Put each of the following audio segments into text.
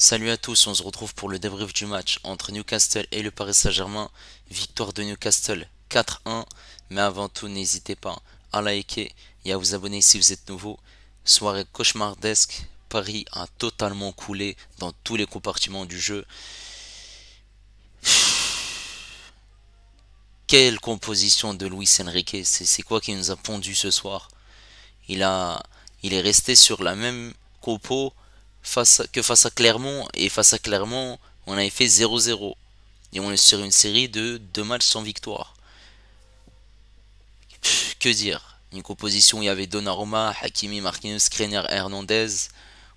Salut à tous, on se retrouve pour le débrief du match entre Newcastle et le Paris Saint-Germain. Victoire de Newcastle 4-1. Mais avant tout, n'hésitez pas à liker et à vous abonner si vous êtes nouveau. Soirée cauchemardesque. Paris a totalement coulé dans tous les compartiments du jeu. Quelle composition de Luis Enrique. C'est quoi qui nous a pondu ce soir? Il a, il est resté sur la même compo face à Clermont. Et face à Clermont, on avait fait 0-0. Et on est sur une série de 2 matchs sans victoire. Que dire? Une composition où il y avait Donnarumma, Hakimi, Marquinhos, Skriniar, Hernandez.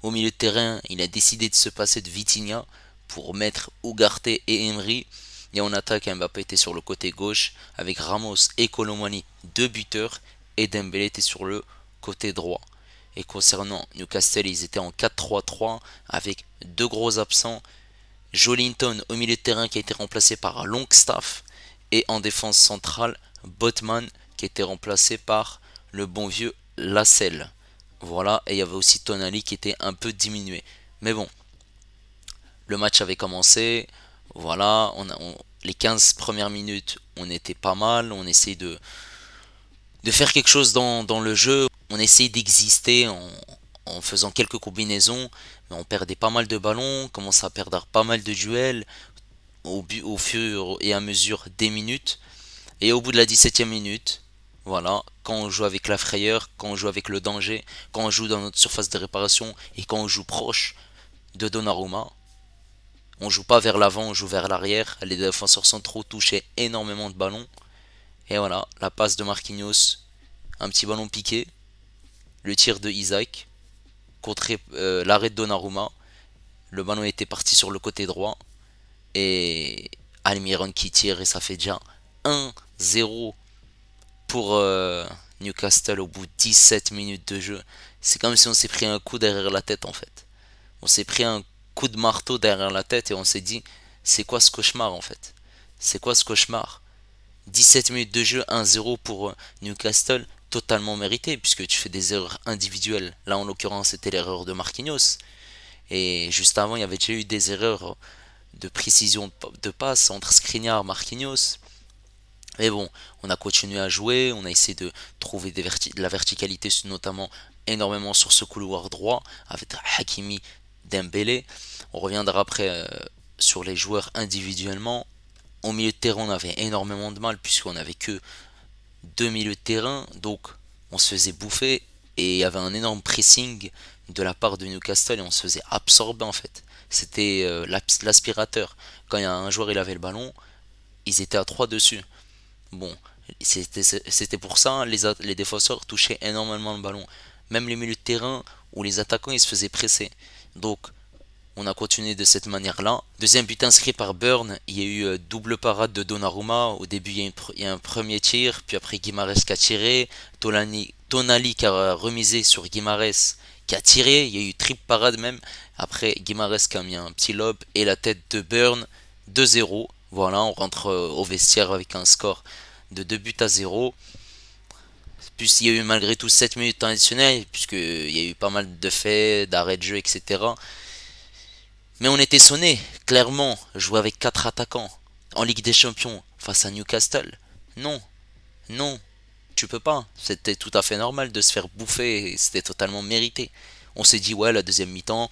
Au milieu de terrain, il a décidé de se passer de Vitinha pour mettre Ugarte et Emery. Et en attaque, Mbappé était sur le côté gauche avec Ramos et Colomani, deux buteurs, et Dembélé était sur le côté droit. Et concernant Newcastle, ils étaient en 4-3-3 avec deux gros absents, Jolinton au milieu de terrain qui a été remplacé par Longstaff, et en défense centrale Botman qui a été remplacé par le bon vieux Lascelles. Voilà, et il y avait aussi Tonali qui était un peu diminué. Mais bon, le match avait commencé. Voilà, les 15 premières minutes, on était pas mal. On essayait de faire quelque chose dans le jeu. On essayait d'exister en faisant quelques combinaisons. Mais on perdait pas mal de ballons, on commençait à perdre pas mal de duels au fur et à mesure des minutes. Et au bout de la 17e minute, voilà, quand on joue avec la frayeur, quand on joue avec le danger, quand on joue dans notre surface de réparation et quand on joue proche de Donnarumma, on joue pas vers l'avant, on joue vers l'arrière. Les défenseurs centraux touchaient énormément de ballons. Et voilà, la passe de Marquinhos, un petit ballon piqué, le tir de Isaac, contre l'arrêt de Donnarumma. Le ballon était parti sur le côté droit. Et Almiron qui tire et ça fait déjà 1-0 pour Newcastle au bout de 17 minutes de jeu. C'est comme si on s'est pris un coup derrière la tête en fait. On s'est pris un coup de marteau derrière la tête et on s'est dit c'est quoi ce cauchemar en fait? C'est quoi ce cauchemar? 17 minutes de jeu, 1-0 pour Newcastle, totalement mérité puisque tu fais des erreurs individuelles. Là en l'occurrence c'était l'erreur de Marquinhos. Et juste avant il y avait déjà eu des erreurs de précision de passe entre Skriniar et Marquinhos. Mais bon, on a continué à jouer, on a essayé de trouver de la verticalité, notamment énormément sur ce couloir droit, avec Hakimi, Dembélé. On reviendra après sur les joueurs individuellement. Au milieu de terrain, on avait énormément de mal, puisqu'on n'avait que deux milieux de terrain, donc on se faisait bouffer, et il y avait un énorme pressing de la part de Newcastle, et on se faisait absorber en fait. C'était l'aspirateur. Quand il y a un joueur il avait le ballon, ils étaient à 3 dessus. Bon, c'était pour ça, hein, les défenseurs touchaient énormément le ballon. Même les milieux de terrain où les attaquants ils se faisaient presser. Donc, on a continué de cette manière-là. Deuxième but inscrit par Burn, il y a eu double parade de Donnarumma. Au début, il y a un premier tir, puis après Guimarães qui a tiré. Tonali qui a remisé sur Guimarães qui a tiré. Il y a eu triple parade même. Après, Guimarães qui a mis un petit lob et la tête de Burn 2-0. Voilà, on rentre au vestiaire avec un score de 2 buts à 0. Puis il y a eu malgré tout 7 minutes additionnelles, puisqu'il y a eu pas mal de faits, d'arrêts de jeu, etc. Mais on était sonné, clairement, jouer avec 4 attaquants en Ligue des Champions face à Newcastle. Non, non, tu peux pas. C'était tout à fait normal de se faire bouffer et c'était totalement mérité. On s'est dit, ouais, la deuxième mi-temps,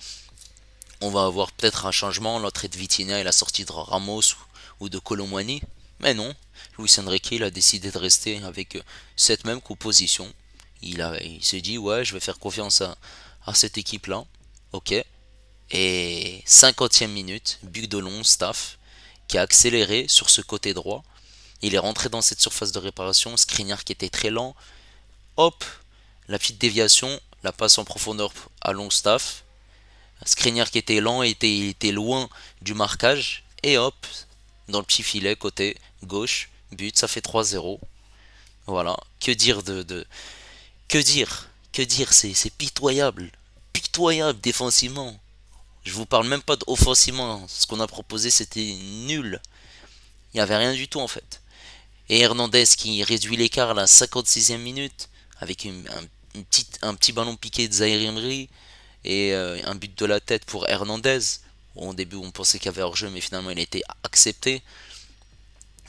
on va avoir peut-être un changement, l'entrée de Vitinha et la sortie de Ramos ou de Colomwani. Mais non, Luis Enrique il a décidé de rester avec cette même composition. Il s'est dit, ouais, je vais faire confiance à cette équipe-là. Ok. Et 50e minute, but de Longstaff qui a accéléré sur ce côté droit. Il est rentré dans cette surface de réparation. Skriniar qui était très lent. Hop, la petite déviation, la passe en profondeur à Longstaff. Skriniar qui était lent, était loin du marquage. Et hop, dans le petit filet, côté gauche, but, ça fait 3-0. Voilà, que dire Que dire Que dire C'est pitoyable. Pitoyable défensivement. Je vous parle même pas d'offensivement. Ce qu'on a proposé, c'était nul. Il n'y avait rien du tout en fait. Et Hernandez qui réduit l'écart à la 56e minute avec un petit ballon piqué de Zaire Emery et un but de la tête pour Hernandez. Au début, on pensait qu'il y avait hors-jeu, mais finalement, il a été accepté.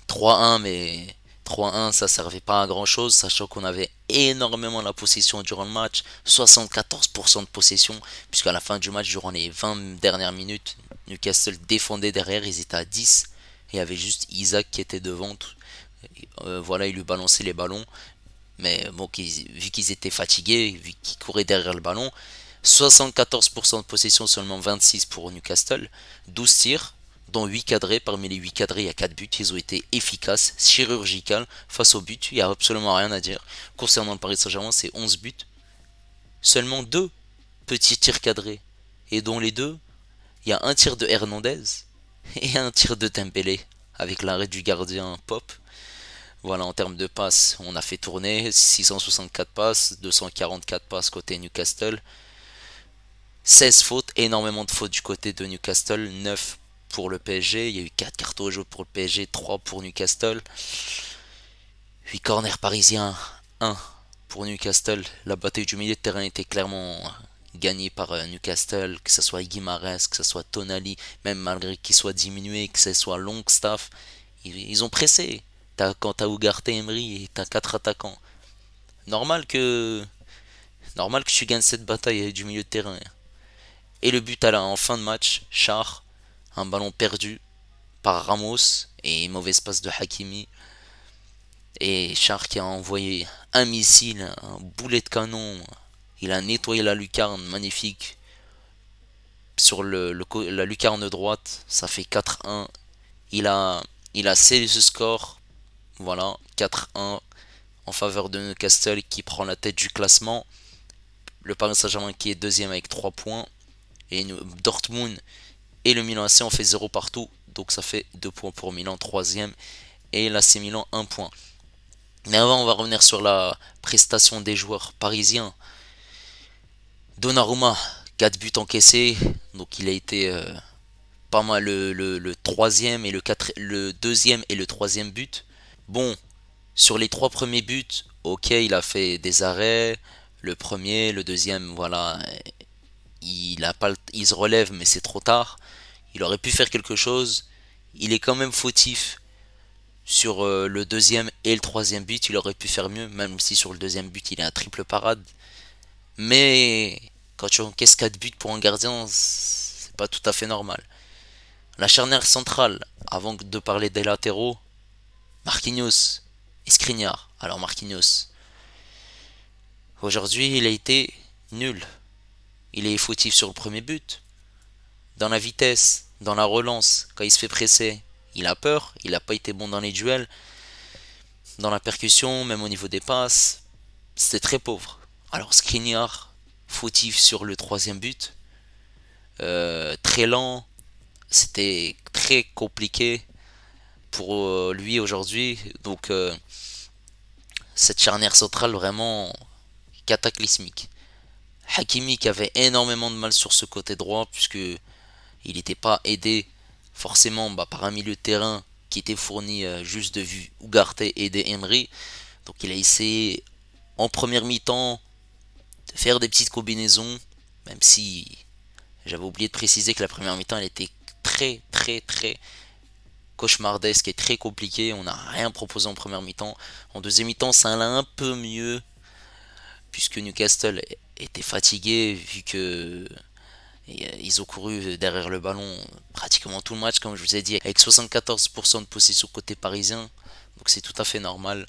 3-1, mais 3-1, ça servait pas à grand chose, sachant qu'on avait énormément la possession durant le match, 74% de possession, puisqu'à la fin du match, durant les 20 dernières minutes, Newcastle défendait derrière, ils étaient à 10, et il y avait juste Isaac qui était devant. Voilà, il lui balançait les ballons, mais bon, vu qu'ils étaient fatigués, vu qu'ils couraient derrière le ballon, 74% de possession, seulement 26 pour Newcastle, 12 tirs, dont 8 cadrés. Parmi les 8 cadrés, il y a 4 buts. Ils ont été efficaces, chirurgicales face au but. Il n'y a absolument rien à dire. Concernant le Paris Saint-Germain, c'est 11 buts. Seulement 2 petits tirs cadrés. Et dont les deux, il y a un tir de Hernandez et un tir de Dembélé. Avec l'arrêt du gardien Pop. Voilà, en termes de passes, on a fait tourner 664 passes, 244 passes côté Newcastle. 16 fautes, énormément de fautes du côté de Newcastle, 9 pour le PSG, il y a eu 4 cartons jaunes pour le PSG, 3 pour Newcastle, 8 corners parisiens, 1 pour Newcastle. La bataille du milieu de terrain était clairement gagnée par Newcastle, que ce soit Guimarães, que ce soit Tonali, même malgré qu'il soit diminué, que ce soit Longstaff, ils ont pressé. Quand t'as Ugarte, Emery et t'as 4 attaquants. Normal que, normal que tu gagnes cette bataille du milieu de terrain. Et le but en fin de match, Char, un ballon perdu par Ramos et une mauvaise passe de Hakimi. Et Char qui a envoyé un missile, un boulet de canon. Il a nettoyé la lucarne, magnifique. Sur la lucarne droite, ça fait 4-1. Il a, il a scellé ce score. Voilà, 4-1 en faveur de Newcastle qui prend la tête du classement. Le Paris Saint-Germain qui est deuxième avec 3 points. Et Dortmund et le Milan AC ont fait 0 partout. Donc ça fait 2 points pour Milan, troisième. Et l'AC Milan, 1 point. Mais avant, on va revenir sur la prestation des joueurs parisiens. Donnarumma, 4 buts encaissés. Donc il a été pas mal le troisième et le deuxième et le troisième but. Bon, sur les 3 premiers buts, ok, il a fait des arrêts. Le premier, le deuxième, voilà, il se relève, mais c'est trop tard. Il aurait pu faire quelque chose. Il est quand même fautif sur le deuxième et le troisième but. Il aurait pu faire mieux, même si sur le deuxième but, il a un triple parade. Mais quand tu encaisses 4 buts pour un gardien, c'est pas tout à fait normal. La charnière centrale, avant de parler des latéraux, Marquinhos et Skriniar. Alors Marquinhos, aujourd'hui, il a été nul. Il est fautif sur le premier but. Dans la vitesse, dans la relance, quand il se fait presser, il a peur, il n'a pas été bon dans les duels, dans la percussion, même au niveau des passes, c'était très pauvre. Alors Skriniar, fautif sur le troisième but, très lent, c'était très compliqué pour lui aujourd'hui, donc cette charnière centrale vraiment cataclysmique. Hakimi qui avait énormément de mal sur ce côté droit puisque il n'était pas aidé forcément par un milieu de terrain qui était fourni juste de vue Ugarte et de Emery. Donc il a essayé en première mi-temps de faire des petites combinaisons, même si j'avais oublié de préciser que la première mi-temps elle était très très très cauchemardesque et très compliquée. On n'a rien proposé en première mi-temps. En deuxième mi-temps ça allait un peu mieux puisque Newcastle était fatigué vu que ils ont couru derrière le ballon pratiquement tout le match, comme je vous ai dit, avec 74% de possession côté parisien. Donc c'est tout à fait normal.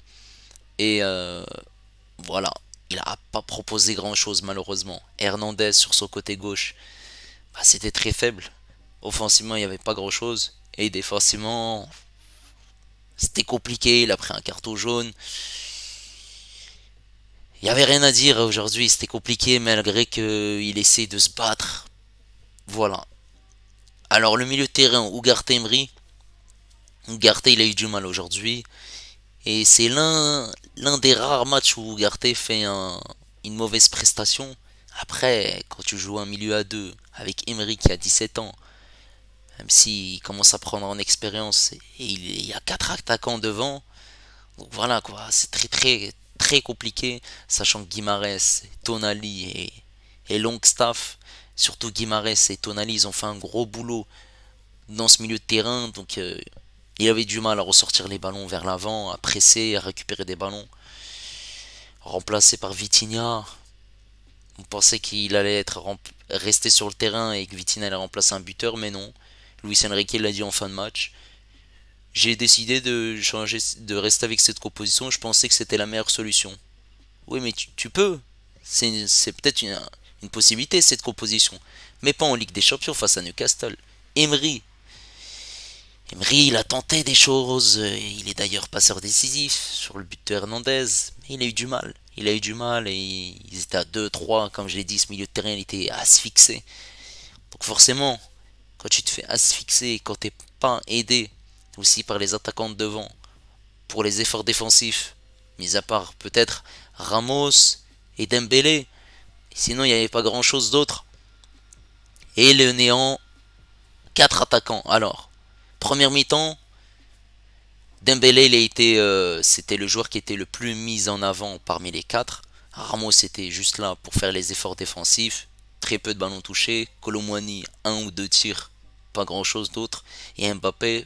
Et voilà, il n'a pas proposé grand-chose malheureusement. Hernandez sur son côté gauche, c'était très faible. Offensivement, il n'y avait pas grand-chose. Et défensivement, c'était compliqué. Il a pris un carton jaune. Il n'y avait rien à dire aujourd'hui. C'était compliqué malgré qu'il essaie de se battre. Voilà. Alors le milieu de terrain, Ugarte Emery. Ugarte il a eu du mal aujourd'hui. Et c'est l'un des rares matchs où Ugarte fait une mauvaise prestation. Après, quand tu joues un milieu à deux avec Emery qui a 17 ans, même s'il commence à prendre en expérience et il y a 4 attaquants devant, donc voilà quoi, c'est très très très compliqué, sachant que Guimarães, Tonali et Longstaff Surtout Guimarães et Tonali, ils ont fait un gros boulot dans ce milieu de terrain. Donc il avait du mal à ressortir les ballons vers l'avant, à presser, à récupérer des ballons. Remplacé par Vitinha, on pensait qu'il allait resté sur le terrain et que Vitinha allait remplacer un buteur, mais non. Luis Enrique l'a dit en fin de match. J'ai décidé de changer, de rester avec cette composition. Je pensais que c'était la meilleure solution. Oui, mais tu peux. C'est peut-être une possibilité cette composition. Mais pas en Ligue des Champions face à Newcastle. Emery. Emery, il a tenté des choses. Il est d'ailleurs passeur décisif sur le but de Hernandez. Mais il a eu du mal. Il a eu du mal et ils étaient à 2-3. Comme je l'ai dit, ce milieu de terrain, il était asphyxié. Donc forcément, quand tu te fais asphyxier, quand t'es pas aidé aussi par les attaquants de devant pour les efforts défensifs, mis à part peut-être Ramos et Dembélé, sinon il n'y avait pas grand chose d'autre. Et le néant, 4 attaquants. Alors, première mi-temps, Dembélé, c'était le joueur qui était le plus mis en avant parmi les 4. Ramos était juste là pour faire les efforts défensifs, très peu de ballons touchés. Colomwani, un ou deux tirs, pas grand chose d'autre. Et Mbappé,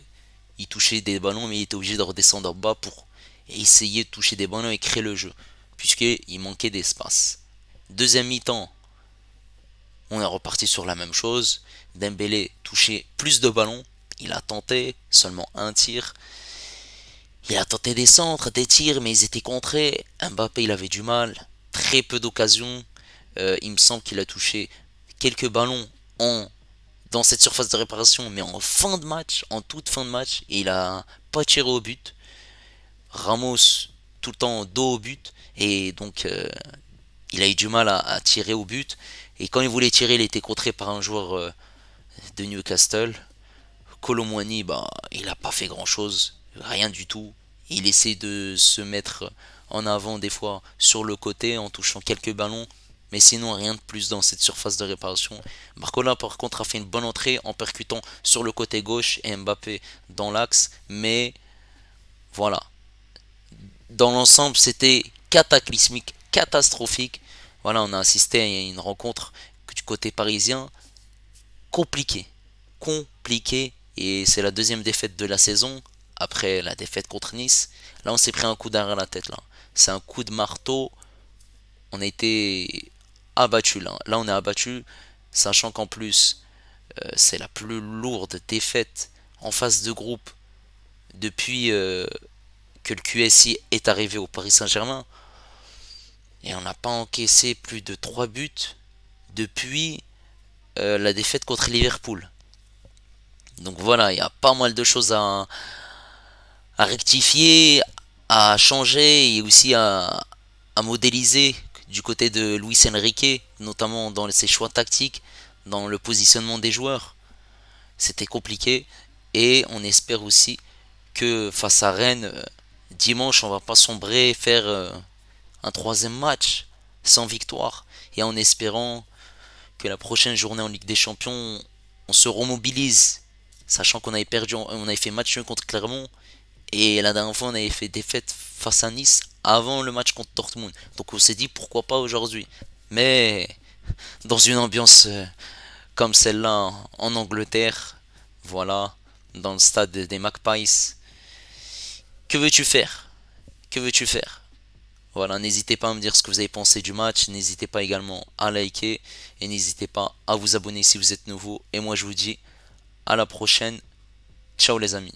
il touchait des ballons, mais il était obligé de redescendre en bas pour essayer de toucher des ballons et créer le jeu, puisqu'il manquait d'espace. Deuxième mi-temps, on est reparti sur la même chose. Dembélé touchait plus de ballons. Il a tenté seulement un tir. Il a tenté des centres, des tirs, mais ils étaient contrés. Mbappé, il avait du mal. Très peu d'occasions. Il me semble qu'il a touché quelques ballons dans cette surface de réparation, mais en fin de match, en toute fin de match. Et il a pas tiré au but. Ramos, tout le temps dos au but. Et donc, il a eu du mal à tirer au but. Et quand il voulait tirer, il était contré par un joueur de Newcastle. Colomwani, bah, il n'a pas fait grand chose, rien du tout. Il essaie de se mettre en avant des fois sur le côté en touchant quelques ballons, mais sinon rien de plus dans cette surface de réparation. Barcola par contre a fait une bonne entrée en percutant sur le côté gauche et Mbappé dans l'axe, mais voilà. Dans l'ensemble, c'était cataclysmique, catastrophique. Voilà, on a assisté à une rencontre du côté parisien compliquée, compliquée, et c'est la deuxième défaite de la saison après la défaite contre Nice. Là, on s'est pris un coup derrière la tête là. C'est un coup de marteau. On a été abattu là. Là, on est abattu, sachant qu'en plus, c'est la plus lourde défaite en phase de groupe depuis que le QSI est arrivé au Paris Saint-Germain. Et on n'a pas encaissé plus de 3 buts depuis la défaite contre Liverpool. Donc voilà, il y a pas mal de choses à rectifier, à changer et aussi à modéliser du côté de Luis Enrique, notamment dans ses choix tactiques, dans le positionnement des joueurs. C'était compliqué et on espère aussi que face à Rennes, dimanche, on va pas sombrer et faire un troisième match sans victoire et en espérant que la prochaine journée en Ligue des Champions, on se remobilise, sachant qu'on avait perdu, on avait fait match nul contre Clermont et la dernière fois on avait fait défaite face à Nice avant le match contre Dortmund. Donc on s'est dit pourquoi pas aujourd'hui. Mais dans une ambiance comme celle-là en Angleterre, voilà, dans le stade des Magpies, que veux-tu faire? Que veux-tu faire? Voilà, n'hésitez pas à me dire ce que vous avez pensé du match, n'hésitez pas également à liker et n'hésitez pas à vous abonner si vous êtes nouveau. Et moi je vous dis à la prochaine, ciao les amis.